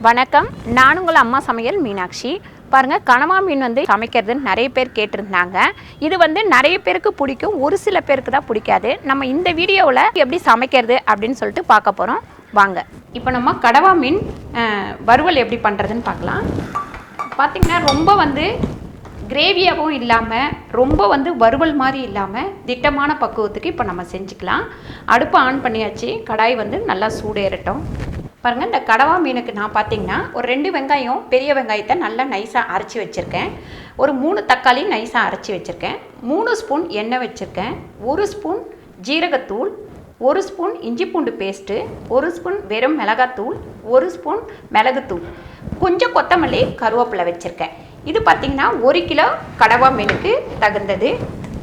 வணக்கம், நான் உங்கள் அம்மா சமையல் மீனாட்சி. பாருங்கள், கனவா மீன் வந்து சமைக்கிறதுன்னு நிறைய பேர் கேட்டிருந்தாங்க. இது வந்து நிறைய பேருக்கு பிடிக்கும், ஒரு சில பேருக்கு தான் பிடிக்காது. நம்ம இந்த வீடியோவில் எப்படி சமைக்கிறது அப்படின்னு சொல்லிட்டு பார்க்க போகிறோம். வாங்க, இப்போ நம்ம கடவா மீன் வறுவல் எப்படி பண்ணுறதுன்னு பார்க்கலாம். பார்த்திங்கன்னா ரொம்ப வந்து கிரேவியாகவும் இல்லாமல் ரொம்ப வந்து வறுவல் மாதிரி இல்லாமல் திட்டமான பக்குவத்துக்கு இப்போ நம்ம செஞ்சுக்கலாம். அடுப்பை ஆன் பண்ணியாச்சு, கடாய் வந்து நல்லா சூடேறட்டும். பாருங்கள், இந்த கடவா மீனுக்கு நான் பார்த்திங்கன்னா ஒரு 2 வெங்காயம், பெரிய வெங்காயத்தை நல்லா நைஸாக அரைச்சி வச்சுருக்கேன். ஒரு 3 தக்காளி நைஸாக அரைச்சி வச்சுருக்கேன். 3 ஸ்பூன் எண்ணெய் வச்சுருக்கேன். 1 ஸ்பூன் ஜீரகத்தூள், 1 ஸ்பூன் இஞ்சி பூண்டு பேஸ்ட்டு, 1 ஸ்பூன் வெறும் மிளகாத்தூள், 1 ஸ்பூன் மிளகுத்தூள், கொஞ்சம் கொத்தமல்லி, கருவேப்பிலை வச்சுருக்கேன். இது பார்த்திங்கன்னா 1 கிலோ கடவா மீனுக்கு தகுந்தது.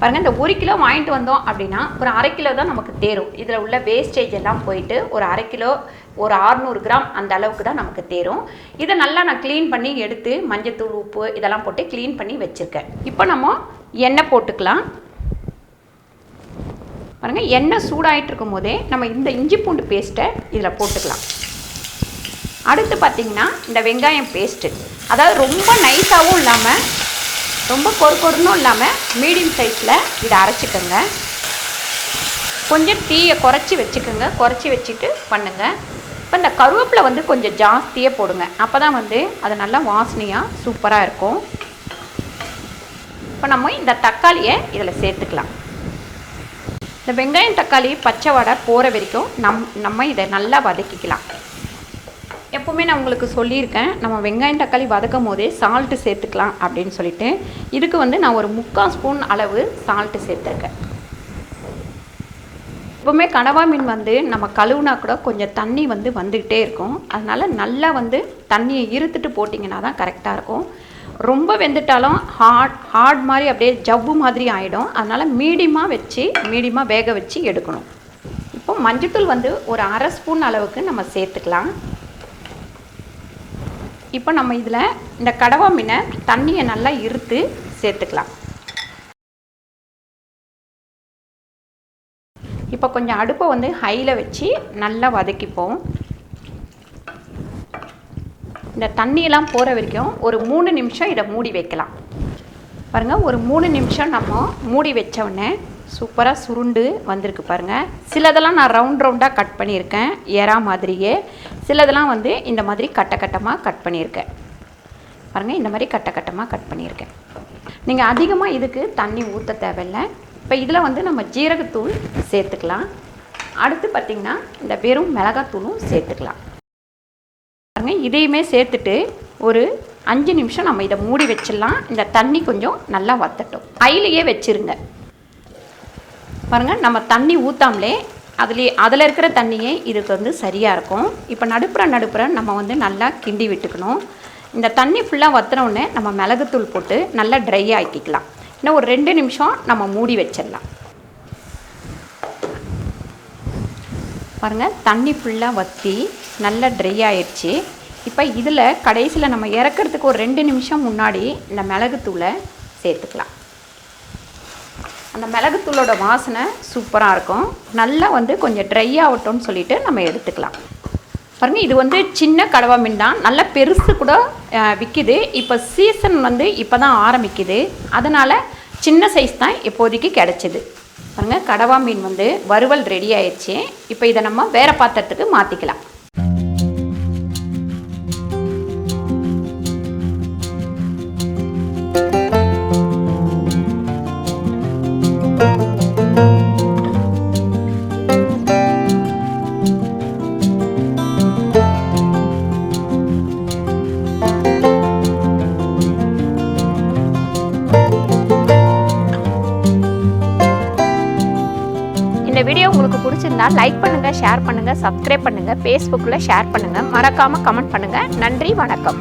பாருங்கள், இந்த 1 கிலோ வாங்கிட்டு வந்தோம் அப்படின்னா ஒரு 1/2 கிலோ தான் நமக்கு தேரும். இதில் உள்ள வேஸ்டேஜ் எல்லாம் போயிட்டு ஒரு 1/2 கிலோ, ஒரு 600 கிராம் அந்த அளவுக்கு தான் நமக்கு தேரும். இதை நல்லா நான் க்ளீன் பண்ணி எடுத்து மஞ்சத்தூள், உப்பு இதெல்லாம் போட்டு க்ளீன் பண்ணி வச்சுருக்கேன். இப்போ நம்ம எண்ணெய் போட்டுக்கலாம். பாருங்கள், எண்ணெய் சூடாகிட்டு இருக்கும் போதே நம்ம இந்த இஞ்சி பூண்டு பேஸ்ட்டை இதில் போட்டுக்கலாம். அடுத்து பார்த்திங்கன்னா இந்த வெங்காயம் பேஸ்ட்டு, அதாவது ரொம்ப நைஸாகவும் இல்லாமல் ரொம்ப கொறுன்னு இல்லாமல் மீடியம் சைஸில் இதை அரைச்சிக்கோங்க. கொஞ்சம் தீயை குறைச்சி வச்சுக்கோங்க, குறைச்சி வச்சுட்டு பண்ணுங்கள். இப்போ இந்த கருவேப்பிலை வந்து கொஞ்சம் ஜாஸ்தியே போடுங்க, அப்போ தான் வந்து அது நல்லா வாசனையாக சூப்பராக இருக்கும். இப்போ நம்ம இந்த தக்காளியை இதில் சேர்த்துக்கலாம். இந்த வெங்காயம் தக்காளி பச்சை வடை போகிற வரைக்கும் நம்ம இதை நல்லா வதக்கிக்கலாம். எப்போவுமே நான் உங்களுக்கு சொல்லியிருக்கேன், நம்ம வெங்காயம் தக்காளி வதக்கும் போதே சால்ட்டு சேர்த்துக்கலாம் அப்படின்னு சொல்லிட்டு. இதுக்கு வந்து நான் ஒரு 3/4 ஸ்பூன் அளவு சால்ட்டு சேர்த்துருக்கேன். எப்போவுமே கடவா மீன் வந்து நம்ம கழுவுனா கூட கொஞ்சம் தண்ணி வந்து வந்துக்கிட்டே இருக்கும். அதனால் நல்லா வந்து தண்ணியை இருத்துட்டு போட்டிங்கன்னா தான் கரெக்டாக இருக்கும். ரொம்ப வெந்துட்டாலும் ஹார்ட் மாதிரி அப்படியே ஜவ்வு மாதிரி ஆகிடும். அதனால் மீடியமாக வேக வச்சு எடுக்கணும். இப்போ மஞ்சத்தூள் வந்து ஒரு 1/2 ஸ்பூன் அளவுக்கு நம்ம சேர்த்துக்கலாம். இப்போ நம்ம இதில் இந்த கடவா மீனை தண்ணியை நல்லா இருத்து சேர்த்துக்கலாம். இப்போ கொஞ்சம் அடுப்பை வந்து ஹையில் வச்சு நல்லா வதக்கிப்போம். இந்த தண்ணியெல்லாம் போகிற வரைக்கும் ஒரு 3 நிமிஷம் இதை மூடி வைக்கலாம். பாருங்கள், ஒரு 3 நிமிஷம் நம்ம மூடி வச்சோடனே சூப்பராக சுருண்டு வந்திருக்கு பாருங்கள். சிலதெல்லாம் நான் ரவுண்டாக கட் பண்ணியிருக்கேன், எறா மாதிரியே. சிலதெல்லாம் வந்து இந்த மாதிரி கட்டமாக கட் பண்ணியிருக்கேன். பாருங்கள், இந்த மாதிரி கட்டமாக கட் பண்ணியிருக்கேன். நீங்கள் அதிகமாக இதுக்கு தண்ணி ஊற்ற தேவையில்லை. இப்போ இதில் வந்து நம்ம ஜீரகத்தூள் சேர்த்துக்கலாம். அடுத்து பார்த்திங்கன்னா இந்த வெறும் மிளகாத்தூளும் சேர்த்துக்கலாம். பாருங்கள், இதையுமே சேர்த்துட்டு ஒரு 5 நிமிஷம் நம்ம இதை மூடி வச்சிடலாம். இந்த தண்ணி கொஞ்சம் நல்லா வத்தட்டும். ஹையிலேயே வச்சுருங்க. பாருங்கள், நம்ம தண்ணி ஊற்றாமலே அதில் இருக்கிற தண்ணியே இதுக்கு வந்து சரியாக இருக்கும். இப்போ நடுப்புற நம்ம வந்து நல்லா கிண்டி விட்டுக்கணும். இந்த தண்ணி ஃபுல்லாக வத்துறோடனே நம்ம மிளகுத்தூள் போட்டு நல்லா ட்ரை ஆக்கிக்கலாம். இன்னும் ஒரு 2 நிமிஷம் நம்ம மூடி வச்சிடலாம். பாருங்கள், தண்ணி ஃபுல்லாக வற்றி நல்லா ட்ரை ஆயிடுச்சு. இப்போ இதில் கடைசியில் நம்ம இறக்கிறதுக்கு ஒரு 2 நிமிஷம் முன்னாடி இந்த மிளகுத்தூளை சேர்த்துக்கலாம். அந்த மிளகுத்தூளோட வாசனை சூப்பராக இருக்கும். நல்லா வந்து கொஞ்சம் ட்ரை ஆகட்டும்னு சொல்லிவிட்டு நம்ம எடுத்துக்கலாம். பாருங்கள், இது வந்து சின்ன கடவா மீன் தான், நல்லா பெருசு கூட விற்கிது. இப்போ சீசன் வந்து இப்போ தான் ஆரம்பிக்குது, அதனால் சின்ன சைஸ் தான் இப்போதைக்கு கிடச்சிது. பாருங்கள், கடவா மீன் வந்து வறுவல் ரெடி ஆயிடுச்சு. இப்போ இதை நம்ம வேறு பாத்திரத்துக்கு மாற்றிக்கலாம். இந்த வீடியோ உங்களுக்கு பிடிச்சிருந்தா லைக் பண்ணுங்கள், ஷேர் பண்ணுங்கள், சப்ஸ்கிரைப் பண்ணுங்கள், ஃபேஸ்புக்கில் ஷேர் பண்ணுங்கள், மறக்காமல் கமெண்ட் பண்ணுங்கள். நன்றி, வணக்கம்.